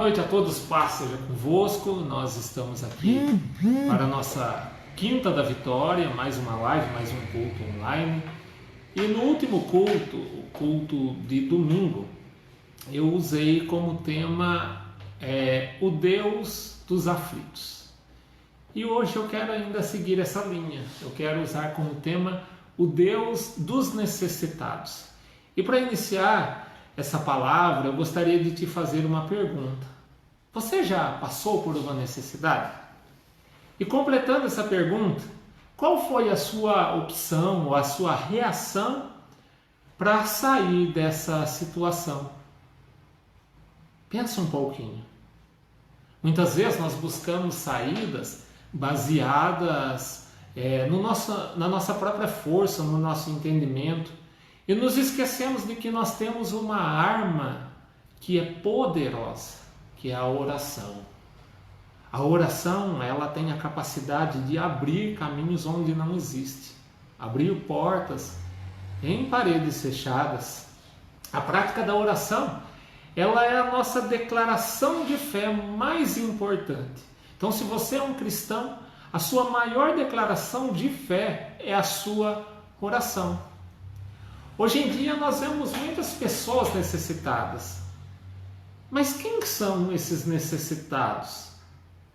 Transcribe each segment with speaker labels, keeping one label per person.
Speaker 1: noite a todos, paz seja convosco. Nós estamos aqui para a nossa Quinta da Vitória, mais uma live, mais um culto online. E no último culto, o culto de domingo, eu usei como tema o Deus dos aflitos. E hoje eu quero ainda seguir essa linha. Eu quero usar como tema o Deus dos necessitados. E para iniciar essa palavra, eu gostaria de te fazer uma pergunta. Você já passou por uma necessidade? E completando essa pergunta, qual foi a sua opção ou a sua reação para sair dessa situação? Pensa um pouquinho. Muitas vezes nós buscamos saídas baseadas na nossa própria força, no nosso entendimento. E nos esquecemos de que nós temos uma arma que é poderosa, que é a oração. A oração, ela tem a capacidade de abrir caminhos onde não existe, abrir portas em paredes fechadas. A prática da oração, ela é a nossa declaração de fé mais importante. Então, se você é um cristão, a sua maior declaração de fé é a sua oração. Hoje em dia nós vemos muitas pessoas necessitadas. Mas quem são esses necessitados?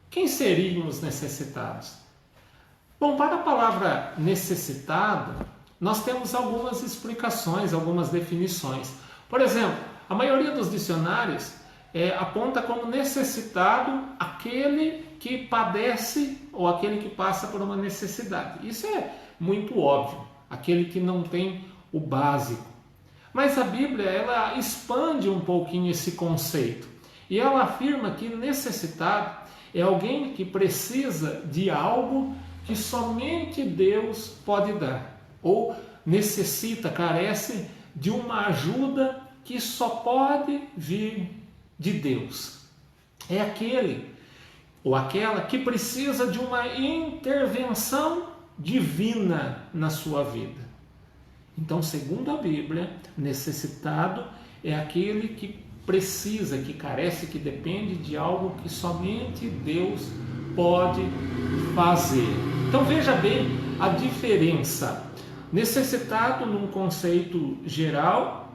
Speaker 1: Quem seriam os necessitados? Bom, para a palavra necessitado, nós temos algumas explicações, algumas definições. Por exemplo, a maioria dos dicionários aponta como necessitado aquele que padece ou aquele que passa por uma necessidade. Isso é muito óbvio, aquele que não tem o básico. Mas a Bíblia, ela expande um pouquinho esse conceito. E ela afirma que necessitado é alguém que precisa de algo que somente Deus pode dar. Ou necessita, carece de uma ajuda que só pode vir de Deus. É aquele ou aquela que precisa de uma intervenção divina na sua vida. Então, segundo a Bíblia, necessitado é aquele que precisa, que carece, que depende de algo que somente Deus pode fazer. Então, veja bem a diferença. Necessitado num conceito geral,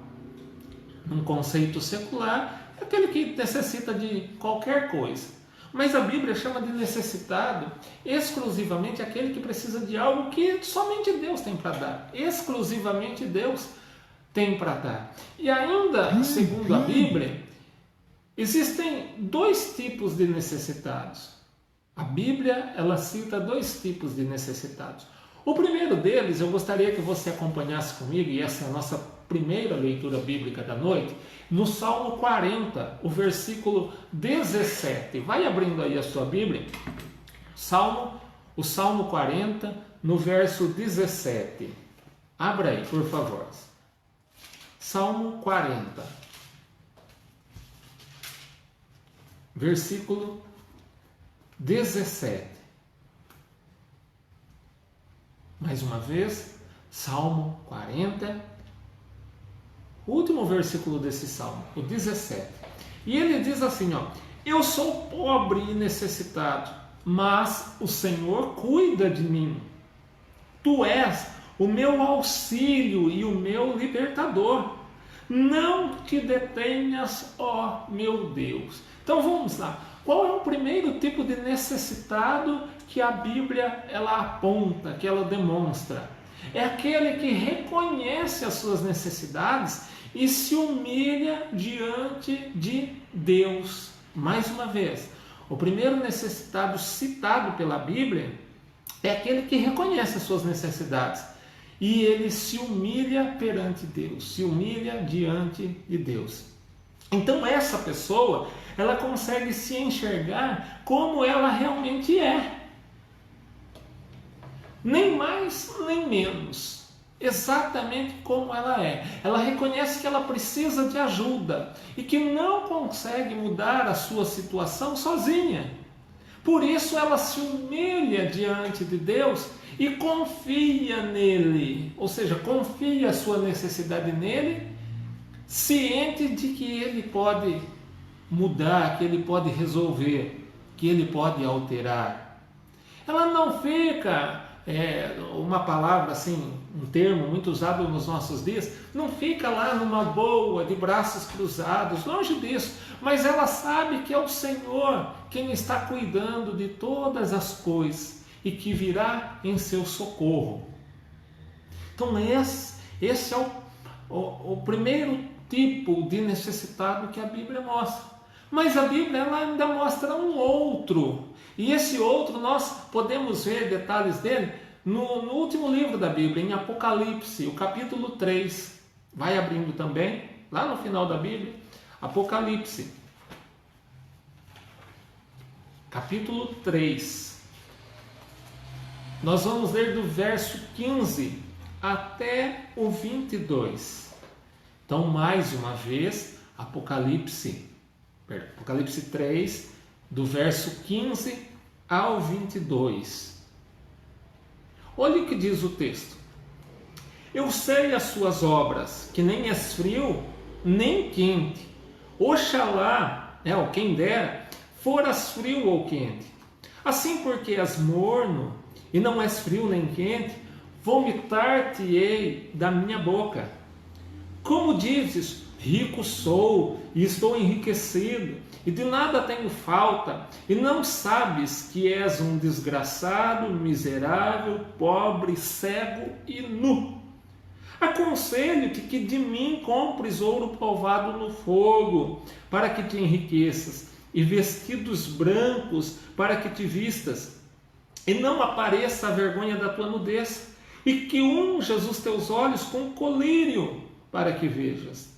Speaker 1: num conceito secular, é aquele que necessita de qualquer coisa. Mas a Bíblia chama de necessitado exclusivamente aquele que precisa de algo que somente Deus tem para dar. Exclusivamente Deus tem para dar. E ainda, segundo a Bíblia, existem dois tipos de necessitados. A Bíblia, ela cita dois tipos de necessitados. O primeiro deles, eu gostaria que você acompanhasse comigo, e essa é a nossa primeira leitura bíblica da noite, no Salmo 40, o versículo 17. Vai abrindo aí a sua Bíblia. O Salmo 40, no verso 17. Abra aí, por favor. Salmo 40, versículo 17. Mais uma vez, Salmo 40, o último versículo desse salmo, o 17. E ele diz assim, eu sou pobre e necessitado, mas o Senhor cuida de mim. Tu és o meu auxílio e o meu libertador. Não te detenhas, ó meu Deus. Então vamos lá. Qual é o primeiro tipo de necessitado que a Bíblia ela aponta, que ela demonstra? É aquele que reconhece as suas necessidades e se humilha diante de Deus. Mais uma vez, o primeiro necessitado citado pela Bíblia é aquele que reconhece as suas necessidades e ele se humilha perante Deus, se humilha diante de Deus. Então essa pessoa, ela consegue se enxergar como ela realmente é. Nem mais, nem menos. Exatamente como ela é. Ela reconhece que ela precisa de ajuda e que não consegue mudar a sua situação sozinha. Por isso ela se humilha diante de Deus e confia nele. Ou seja, confia a sua necessidade nele, ciente de que ele pode mudar, que Ele pode resolver, que Ele pode alterar. Ela não fica, uma palavra assim, um termo muito usado nos nossos dias, não fica lá numa boa, de braços cruzados, longe disso, mas ela sabe que é o Senhor quem está cuidando de todas as coisas e que virá em seu socorro. Então esse é o primeiro tipo de necessitado que a Bíblia mostra. Mas a Bíblia ela ainda mostra um outro. E esse outro nós podemos ver detalhes dele no último livro da Bíblia, em Apocalipse, o capítulo 3. Vai abrindo também, lá no final da Bíblia, Apocalipse, capítulo 3. Nós vamos ler do verso 15 até o 22. Então, mais uma vez, Apocalipse 3, do verso 15 ao 22. Olha o que diz o texto. Eu sei as suas obras, que nem és frio, nem quente. Oxalá, ou quem dera, foras frio ou quente. Assim porque és morno, e não és frio nem quente, vomitar-te-ei da minha boca. Como dizes, rico sou, e estou enriquecido, e de nada tenho falta, e não sabes que és um desgraçado, miserável, pobre, cego e nu. Aconselho-te que de mim compres ouro provado no fogo, para que te enriqueças, e vestidos brancos, para que te vistas, e não apareça a vergonha da tua nudez, e que unjas os teus olhos com colírio, para que vejas.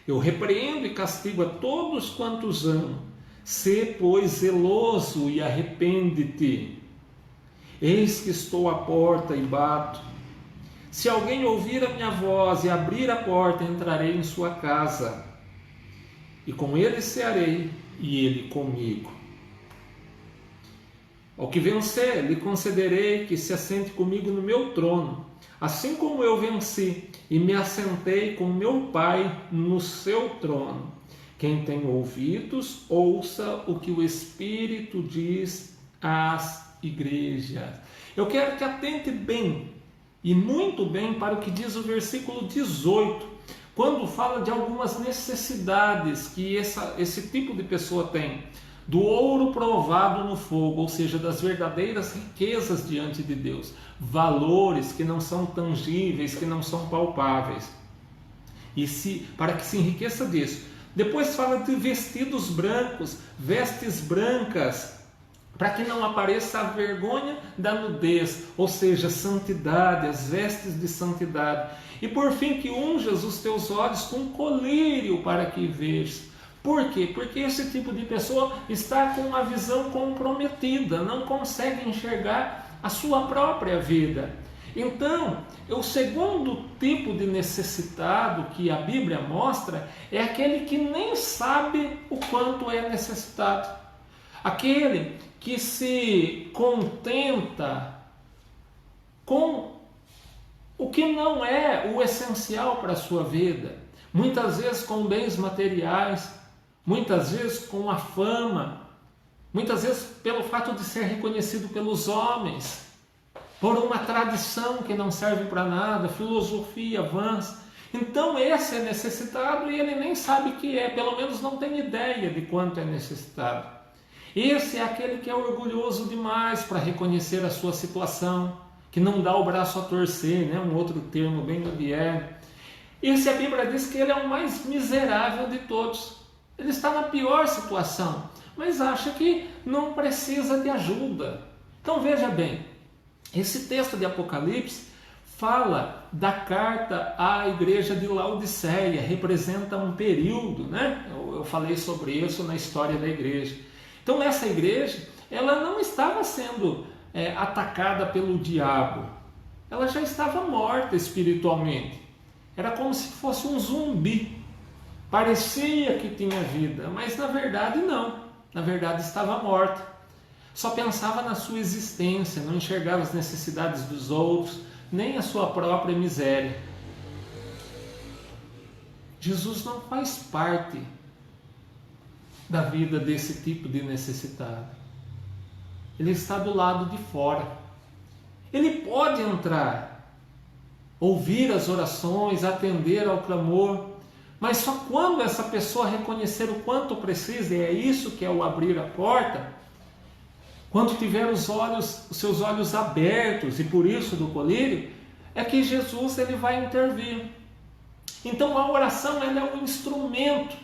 Speaker 1: Eu repreendo e castigo a todos quantos amo. Sê, pois, zeloso e arrepende-te. Eis que estou à porta e bato. Se alguém ouvir a minha voz e abrir a porta, entrarei em sua casa. E com ele cearei, e ele comigo. Ao que vencer, lhe concederei que se assente comigo no meu trono, assim como eu venci e me assentei com meu Pai no seu trono. Quem tem ouvidos, ouça o que o Espírito diz às igrejas. Eu quero que atente bem, e muito bem, para o que diz o versículo 18, quando fala de algumas necessidades que esse tipo de pessoa tem. Do ouro provado no fogo, ou seja, das verdadeiras riquezas diante de Deus, valores que não são tangíveis, que não são palpáveis, para que se enriqueça disso. Depois fala de vestidos brancos, vestes brancas, para que não apareça a vergonha da nudez, ou seja, santidade, as vestes de santidade. E por fim, que unjas os teus olhos com colírio para que vejas. Por quê? Porque esse tipo de pessoa está com uma visão comprometida, não consegue enxergar a sua própria vida. Então, o segundo tipo de necessitado que a Bíblia mostra é aquele que nem sabe o quanto é necessitado. Aquele que se contenta com o que não é o essencial para a sua vida. Muitas vezes com bens materiais, muitas vezes com a fama, muitas vezes pelo fato de ser reconhecido pelos homens, por uma tradição que não serve para nada, filosofia avança. Então esse é necessitado e ele nem sabe o que é, pelo menos não tem ideia de quanto é necessitado. Esse é aquele que é orgulhoso demais para reconhecer a sua situação, que não dá o braço a torcer, né? Um outro termo bem moderno. Esse a Bíblia diz que ele é o mais miserável de todos. Ele está na pior situação, mas acha que não precisa de ajuda. Então veja bem, esse texto de Apocalipse fala da carta à igreja de Laodiceia, representa um período, né? Eu falei sobre isso na história da igreja. Então essa igreja, ela não estava sendo atacada pelo diabo, ela já estava morta espiritualmente, era como se fosse um zumbi. Parecia que tinha vida, mas na verdade não. Na verdade estava morta. Só pensava na sua existência, não enxergava as necessidades dos outros, nem a sua própria miséria. Jesus não faz parte da vida desse tipo de necessitado. Ele está do lado de fora. Ele pode entrar, ouvir as orações, atender ao clamor, mas só quando essa pessoa reconhecer o quanto precisa, e é isso que é o abrir a porta, quando tiver os seus olhos abertos, e por isso do colírio, é que Jesus ele vai intervir. Então a oração ela é um instrumento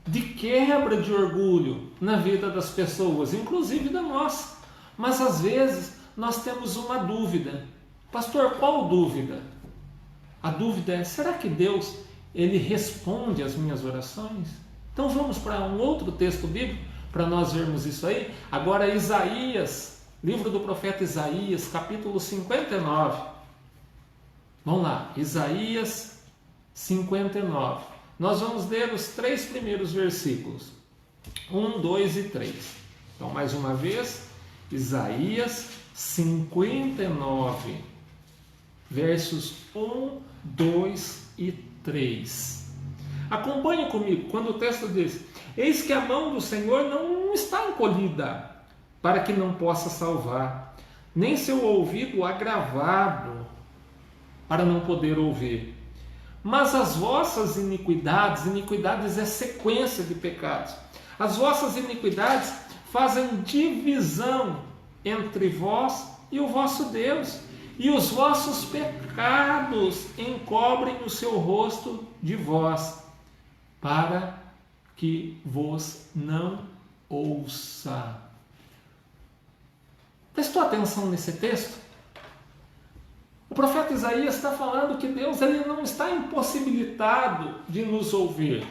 Speaker 1: de quebra de orgulho na vida das pessoas, inclusive da nossa. Mas às vezes nós temos uma dúvida. Pastor, qual dúvida? A dúvida é, será que Deus ele responde às minhas orações? Então vamos para um outro texto bíblico para nós vermos isso aí. Agora Isaías, livro do profeta Isaías, capítulo 59. Vamos lá, Isaías 59. Nós vamos ler os 3 primeiros versículos. 1, 2 e 3. Então, mais uma vez, Isaías 59, versos 1, 2 e 3. Acompanhe comigo quando o texto diz: eis que a mão do Senhor não está encolhida, para que não possa salvar, nem seu ouvido agravado, para não poder ouvir. Mas as vossas iniquidades é sequência de pecados. As vossas iniquidades fazem divisão entre vós e o vosso Deus, e os vossos pecados encobrem o seu rosto de vós, para que vos não ouça. Prestou atenção nesse texto? O profeta Isaías está falando que Deus ele não está impossibilitado de nos ouvir.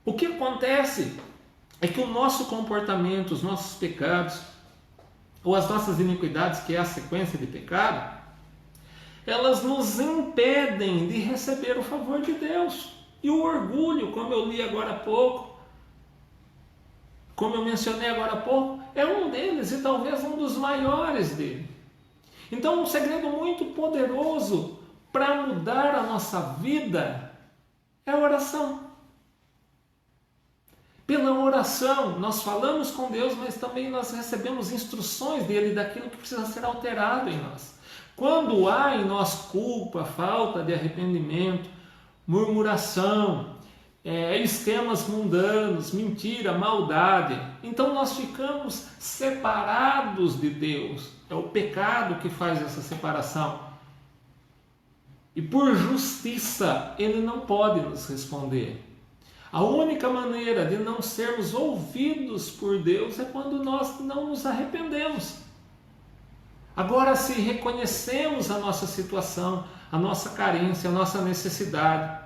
Speaker 1: O que acontece é que o nosso comportamento, os nossos pecados, ou as nossas iniquidades, que é a sequência de pecado, elas nos impedem de receber o favor de Deus. E o orgulho, como eu li agora há pouco, como eu mencionei agora há pouco, é um deles e talvez um dos maiores dele. Então, um segredo muito poderoso para mudar a nossa vida é a oração. Pela oração, nós falamos com Deus, mas também nós recebemos instruções dele daquilo que precisa ser alterado em nós. Quando há em nós culpa, falta de arrependimento, murmuração, esquemas mundanos, mentira, maldade, então nós ficamos separados de Deus. É o pecado que faz essa separação. E por justiça, ele não pode nos responder. A única maneira de não sermos ouvidos por Deus é quando nós não nos arrependemos. Agora, se reconhecemos a nossa situação, a nossa carência, a nossa necessidade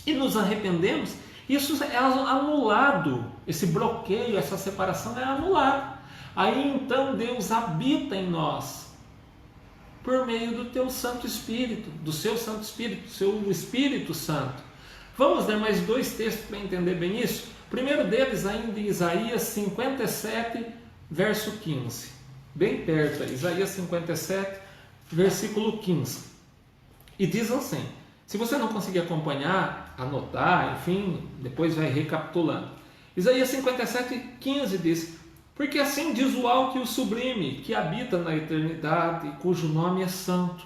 Speaker 1: e nos arrependemos, isso é anulado. Esse bloqueio, essa separação é anulado. Aí então Deus habita em nós por meio do teu Santo Espírito, do seu Santo Espírito, do seu Espírito Santo. Vamos ler mais 2 textos para entender bem isso? O primeiro deles ainda em Isaías 57, verso 15. Bem perto, Isaías 57, versículo 15. E diz assim, se você não conseguir acompanhar, anotar, enfim, depois vai recapitulando. Isaías 57, 15 diz: porque assim diz o alto e o sublime, que habita na eternidade, cujo nome é santo.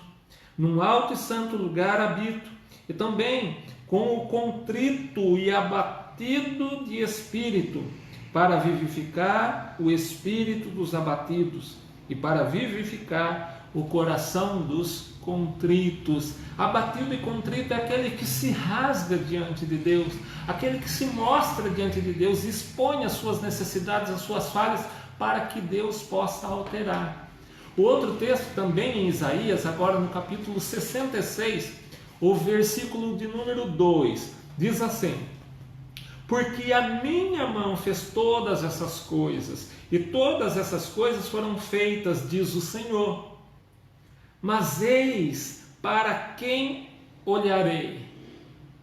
Speaker 1: Num alto e santo lugar habito, e também com o contrito e abatido de espírito, para vivificar o espírito dos abatidos, e para vivificar o coração dos contritos. Abatido e contrito é aquele que se rasga diante de Deus, aquele que se mostra diante de Deus, expõe as suas necessidades, as suas falhas, para que Deus possa alterar. O outro texto também em Isaías, agora no capítulo 66, o versículo de número 2, diz assim: porque a minha mão fez todas essas coisas, e todas essas coisas foram feitas, diz o Senhor. Mas eis para quem olharei?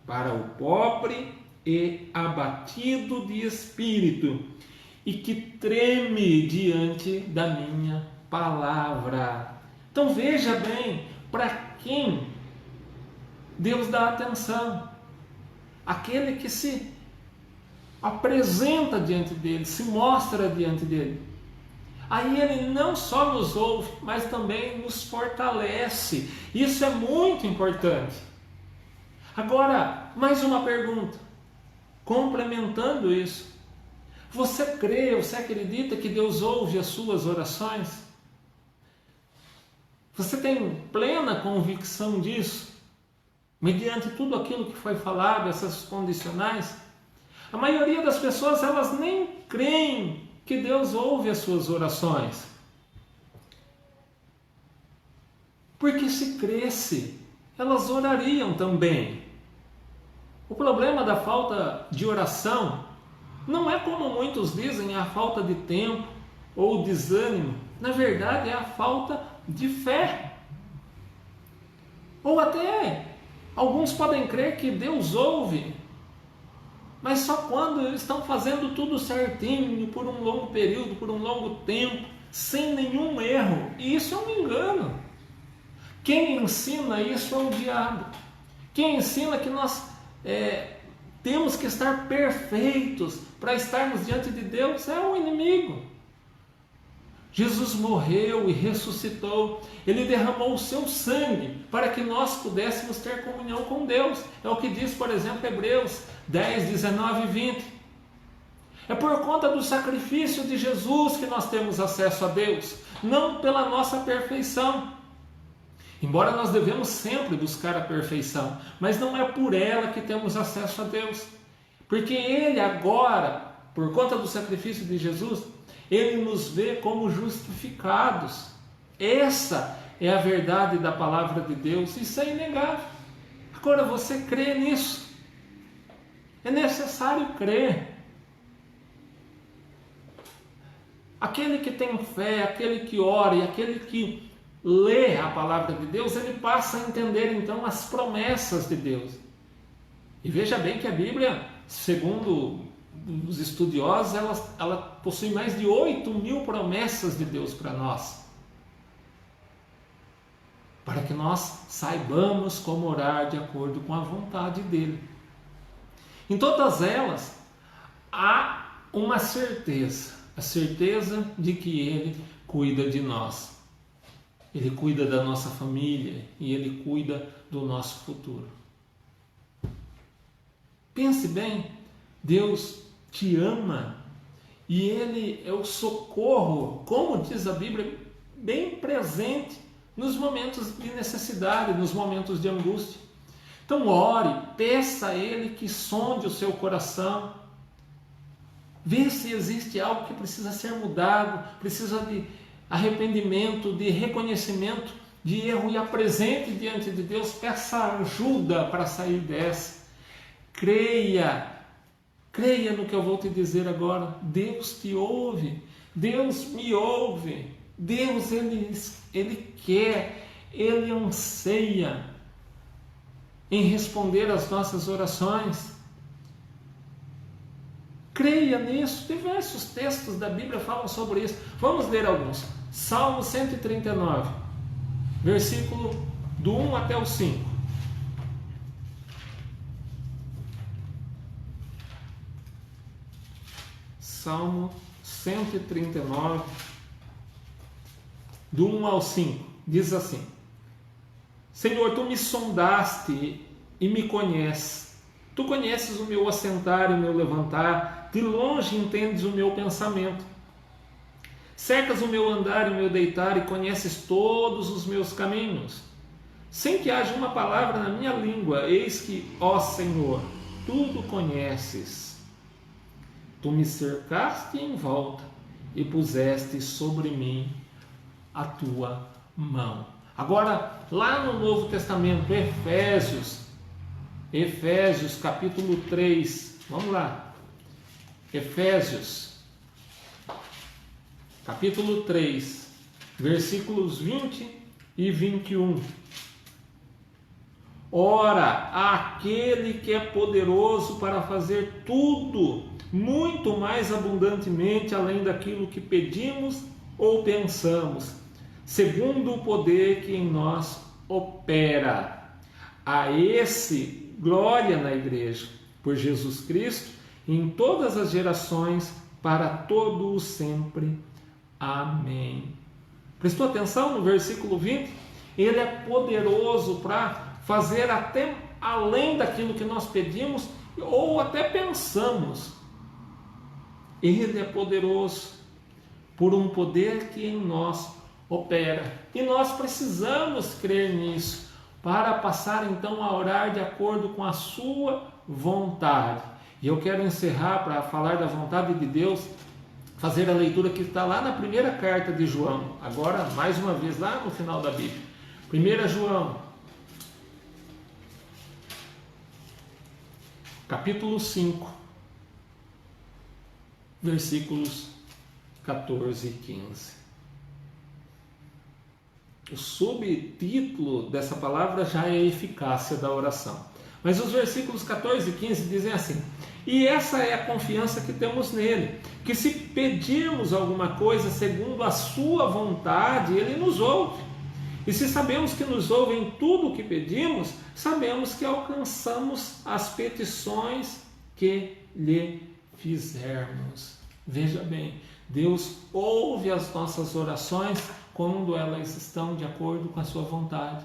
Speaker 1: Para o pobre e abatido de espírito, e que treme diante da minha palavra. Então veja bem, para quem Deus dá atenção? Aquele que se apresenta diante dele, se mostra diante dele. Aí ele não só nos ouve, mas também nos fortalece. Isso é muito importante. Agora, mais uma pergunta. Complementando isso. Você crê, você acredita que Deus ouve as suas orações? Você tem plena convicção disso? Mediante tudo aquilo que foi falado, essas condicionais? A maioria das pessoas, elas nem creem que Deus ouve as suas orações. Porque se cresce, elas orariam também. O problema da falta de oração não é, como muitos dizem, a falta de tempo ou desânimo. Na verdade, é a falta de fé. Ou até, alguns podem crer que Deus ouve, mas só quando eles estão fazendo tudo certinho, por um longo período, por um longo tempo, sem nenhum erro. E isso é um engano. Quem ensina isso é o diabo. Quem ensina que nós temos que estar perfeitos para estarmos diante de Deus é o inimigo. Jesus morreu e ressuscitou. Ele derramou o seu sangue para que nós pudéssemos ter comunhão com Deus. É o que diz, por exemplo, Hebreus 10, 19 e 20. É por conta do sacrifício de Jesus que nós temos acesso a Deus, não pela nossa perfeição. Embora nós devemos sempre buscar a perfeição, mas não é por ela que temos acesso a Deus. Porque Ele agora, por conta do sacrifício de Jesus, Ele nos vê como justificados. Essa é a verdade da palavra de Deus. Isso é inegável. Agora, você crê nisso? É necessário crer. Aquele que tem fé, aquele que ora e aquele que lê a palavra de Deus, ele passa a entender então as promessas de Deus. E veja bem que a Bíblia, segundo os estudiosos, ela possui mais de 8.000 promessas de Deus para nós. Para que nós saibamos como orar de acordo com a vontade dEle. Em todas elas, há uma certeza. A certeza de que Ele cuida de nós. Ele cuida da nossa família e Ele cuida do nosso futuro. Pense bem, Deus te ama e Ele é o socorro, como diz a Bíblia, bem presente nos momentos de necessidade, nos momentos de angústia. Então ore, peça a Ele que sonde o seu coração, vê se existe algo que precisa ser mudado, precisa de arrependimento, de reconhecimento de erro e apresente diante de Deus, peça ajuda para sair dessa. Creia no que eu vou te dizer agora. Deus te ouve, Deus me ouve, Deus Ele quer, Ele anseia em responder às nossas orações. Creia nisso. Diversos textos da Bíblia falam sobre isso. Vamos ler alguns. Salmo 139, versículo do 1 até o 5. Salmo 139, do 1 ao 5, diz assim: Senhor, Tu me sondaste e me conheces. Tu conheces o meu assentar e o meu levantar, de longe entendes o meu pensamento. Cercas o meu andar e o meu deitar e conheces todos os meus caminhos. Sem que haja uma palavra na minha língua, eis que, ó Senhor, tudo conheces. Tu me cercaste em volta e puseste sobre mim a tua mão. Agora, lá no Novo Testamento, Efésios capítulo 3, vamos lá. Efésios capítulo 3, versículos 20 e 21. Ora, aquele que é poderoso para fazer tudo, muito mais abundantemente além daquilo que pedimos ou pensamos, segundo o poder que em nós opera. A esse glória na igreja, por Jesus Cristo, em todas as gerações, para todo o sempre. Amém. Prestou atenção no versículo 20? Ele é poderoso para fazer até além daquilo que nós pedimos ou até pensamos. Ele é poderoso por um poder que em nós opera. E nós precisamos crer nisso para passar então a orar de acordo com a sua vontade. E eu quero encerrar para falar da vontade de Deus, fazer a leitura que está lá na primeira carta de João, agora mais uma vez lá no final da Bíblia. 1 João, capítulo 5, versículos 14 e 15. O subtítulo dessa palavra já é a eficácia da oração. Mas os versículos 14 e 15 dizem assim: e essa é a confiança que temos nele, que se pedirmos alguma coisa segundo a sua vontade, ele nos ouve. E se sabemos que nos ouve em tudo o que pedimos, sabemos que alcançamos as petições que lhe fizermos. Veja bem, Deus ouve as nossas orações quando elas estão de acordo com a sua vontade.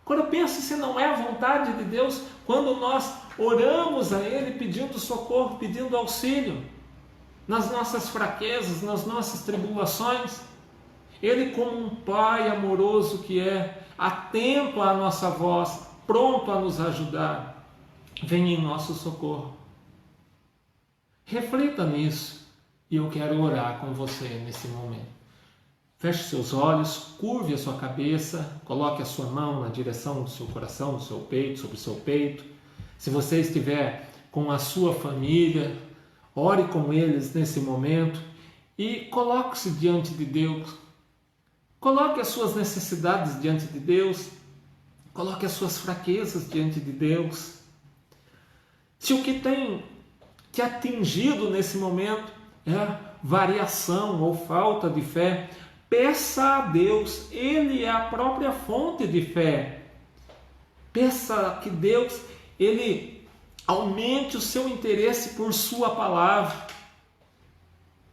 Speaker 1: Agora pense se não é a vontade de Deus quando nós oramos a Ele pedindo socorro, pedindo auxílio nas nossas fraquezas, nas nossas tribulações. Ele, como um Pai amoroso que é, atento à nossa voz, pronto a nos ajudar, vem em nosso socorro. Reflita nisso e eu quero orar com você nesse momento. Feche seus olhos, curve a sua cabeça, coloque a sua mão na direção do seu coração, do seu peito, sobre o seu peito. Se você estiver com a sua família, ore com eles nesse momento e coloque-se diante de Deus. Coloque as suas necessidades diante de Deus. Coloque as suas fraquezas diante de Deus. Se o que tem te atingido nesse momento é variação ou falta de fé, peça a Deus, Ele é a própria fonte de fé. Peça que Deus, Ele aumente o seu interesse por sua palavra.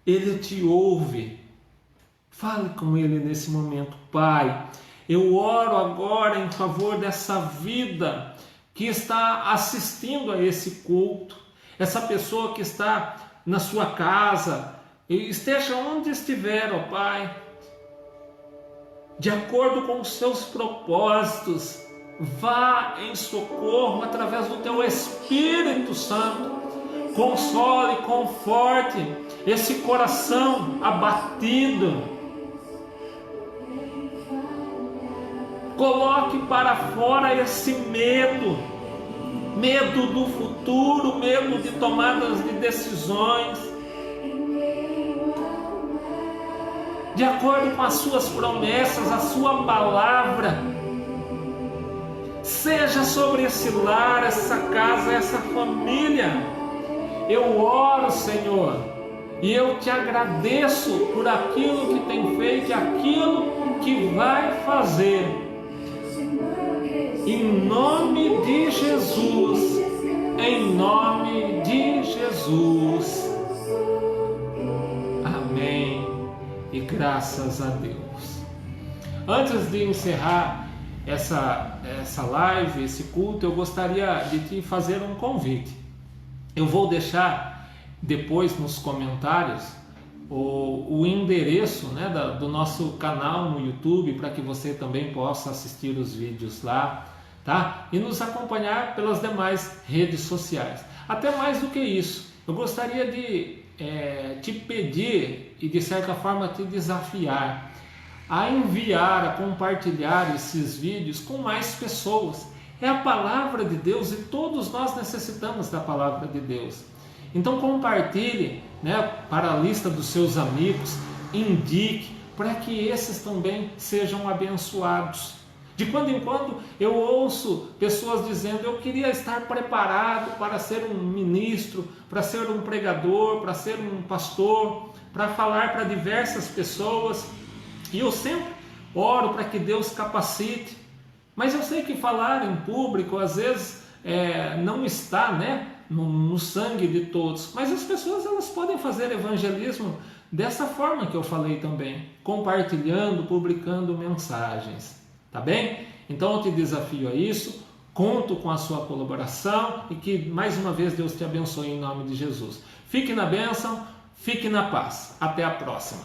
Speaker 1: Ele te ouve. Fale com Ele nesse momento. Pai, eu oro agora em favor dessa vida que está assistindo a esse culto. Essa pessoa que está na sua casa, esteja onde estiver, ó Pai, de acordo com os seus propósitos, vá em socorro através do teu Espírito Santo. Console, conforte esse coração abatido. Coloque para fora esse medo do futuro, medo de tomadas de decisões. De acordo com as suas promessas, a sua palavra, seja sobre esse lar, essa casa, essa família. Eu oro, Senhor, e eu te agradeço por aquilo que tem feito e aquilo que vai fazer. Em nome de Jesus, em nome de Jesus. Amém. E graças a Deus. Antes de encerrar essa live, esse culto, eu gostaria de te fazer um convite. Eu vou deixar depois nos comentários o endereço, né, do nosso canal no YouTube, para que você também possa assistir os vídeos lá, tá? E nos acompanhar pelas demais redes sociais. Até mais do que isso, eu gostaria de te pedir e de certa forma te desafiar a enviar, a compartilhar esses vídeos com mais pessoas. É a palavra de Deus e todos nós necessitamos da palavra de Deus. Então compartilhe, né, para a lista dos seus amigos, indique para que esses também sejam abençoados. De quando em quando eu ouço pessoas dizendo: eu queria estar preparado para ser um ministro, para ser um pregador, para ser um pastor, para falar para diversas pessoas. E eu sempre oro para que Deus capacite. Mas eu sei que falar em público às vezes não está, né, no sangue de todos. Mas as pessoas elas podem fazer evangelismo dessa forma que eu falei também, compartilhando, publicando mensagens, tá bem? Então eu te desafio a isso, conto com a sua colaboração e que mais uma vez Deus te abençoe em nome de Jesus. Fique na bênção, fique na paz. Até a próxima.